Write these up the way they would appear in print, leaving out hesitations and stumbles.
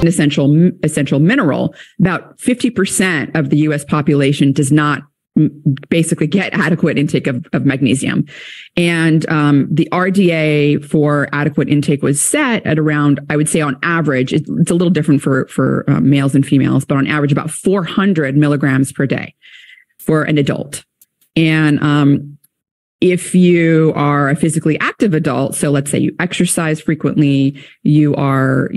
an essential mineral. About 50% of the U.S. population does not basically get adequate intake of magnesium. And the RDA for adequate intake was set at around, I would say on average, it's a little different for males and females, but on average about 400 milligrams per day for an adult. And if you are a physically active adult, so let's say you exercise frequently, you are,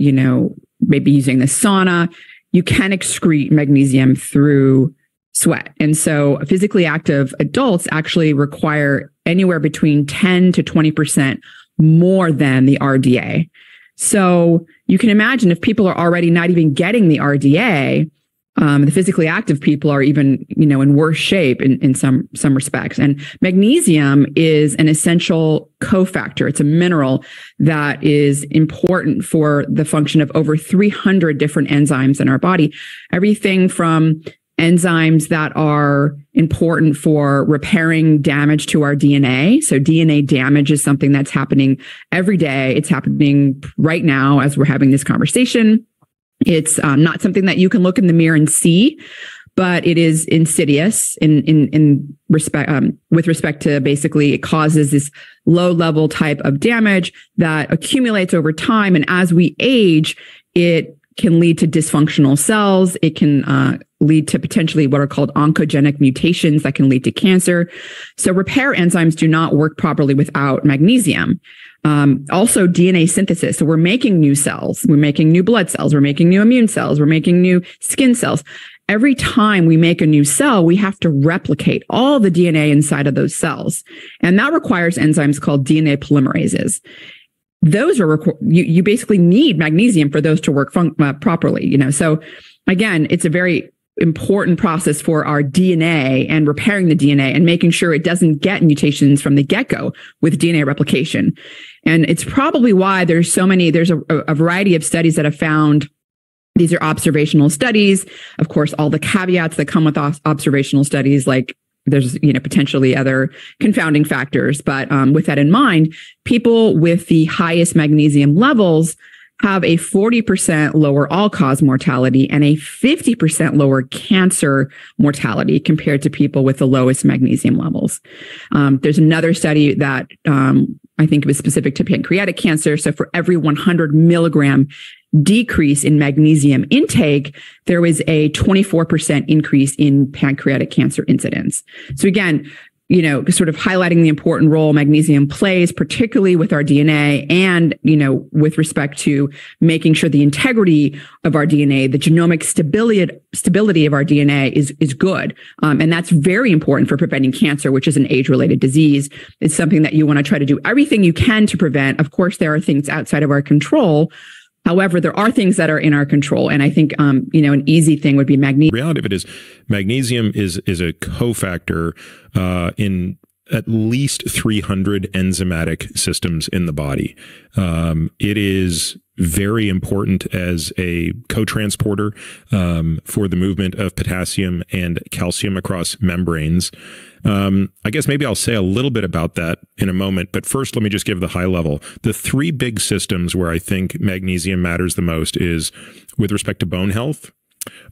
maybe using the sauna, you can excrete magnesium through sweat. And so physically active adults actually require anywhere between 10 to 20% more than the RDA. So you can imagine if people are already not even getting the RDA, the physically active people are even, in worse shape in some respects. And magnesium is an essential cofactor. It's a mineral that is important for the function of over 300 different enzymes in our body. Everything from enzymes that are important for repairing damage to our DNA. So DNA damage is something that's happening every day. It's happening right now as we're having this conversation. It's not something that you can look in the mirror and see, but it is insidious in respect with respect to basically it causes this low level type of damage that accumulates over time. And as we age, it can lead to dysfunctional cells. It can lead to potentially what are called oncogenic mutations that can lead to cancer. So repair enzymes do not work properly without magnesium. Also DNA synthesis. So we're making new cells, we're making new blood cells, we're making new immune cells, we're making new skin cells. Every time we make a new cell, we have to replicate all the DNA inside of those cells. And that requires enzymes called DNA polymerases. Those are, you basically need magnesium for those to work properly, So again, it's a very important process for our DNA and repairing the DNA and making sure it doesn't get mutations from the get-go with DNA replication. And it's probably why there's a variety of studies that have found these are observational studies. Of course, all the caveats that come with observational studies, like there's, potentially other confounding factors. But with that in mind, people with the highest magnesium levels have a 40% lower all-cause mortality and a 50% lower cancer mortality compared to people with the lowest magnesium levels. There's another study that I think was specific to pancreatic cancer. So for every 100 milligram decrease in magnesium intake, there was a 24% increase in pancreatic cancer incidence. So again, sort of highlighting the important role magnesium plays, particularly with our DNA and, with respect to making sure the integrity of our DNA, the genomic stability of our DNA is good. And that's very important for preventing cancer, which is an age-related disease. It's something that you want to try to do everything you can to prevent. Of course, there are things outside of our control. However, there are things that are in our control. And I think, an easy thing would be magnesium. The reality of it is magnesium is a cofactor in at least 300 enzymatic systems in the body. It is very important as a co-transporter for the movement of potassium and calcium across membranes. I guess maybe I'll say a little bit about that in a moment, but first let me just give the high level. The three big systems where I think magnesium matters the most is with respect to bone health,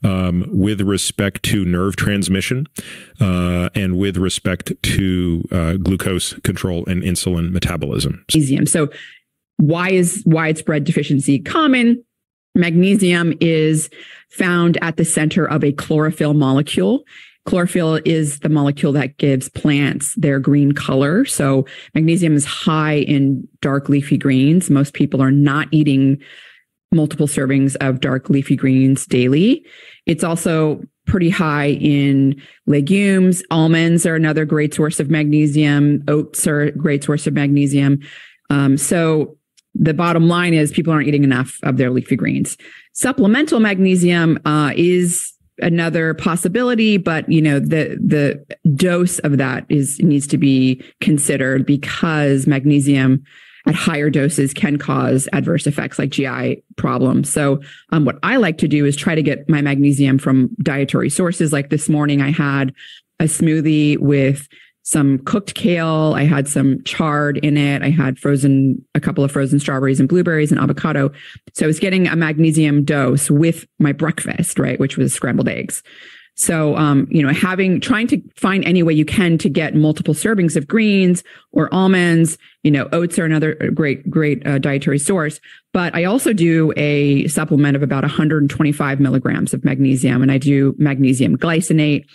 with respect to nerve transmission, and with respect to glucose control and insulin metabolism. So why is widespread deficiency common? Magnesium is found at the center of a chlorophyll molecule. Chlorophyll is the molecule that gives plants their green color. So magnesium is high in dark leafy greens. Most people are not eating multiple servings of dark leafy greens daily. It's also pretty high in legumes. Almonds are another great source of magnesium. Oats are a great source of magnesium. So the bottom line is people aren't eating enough of their leafy greens. Supplemental magnesium is another possibility, but the dose of that needs to be considered because magnesium at higher doses can cause adverse effects like GI problems. So what I like to do is try to get my magnesium from dietary sources. Like this morning, I had a smoothie with some cooked kale. I had some chard in it. I had a couple of frozen strawberries and blueberries and avocado. So I was getting a magnesium dose with my breakfast, right, which was scrambled eggs. So, trying to find any way you can to get multiple servings of greens or almonds. Oats are another great dietary source. But I also do a supplement of about 125 milligrams of magnesium, and I do magnesium glycinate.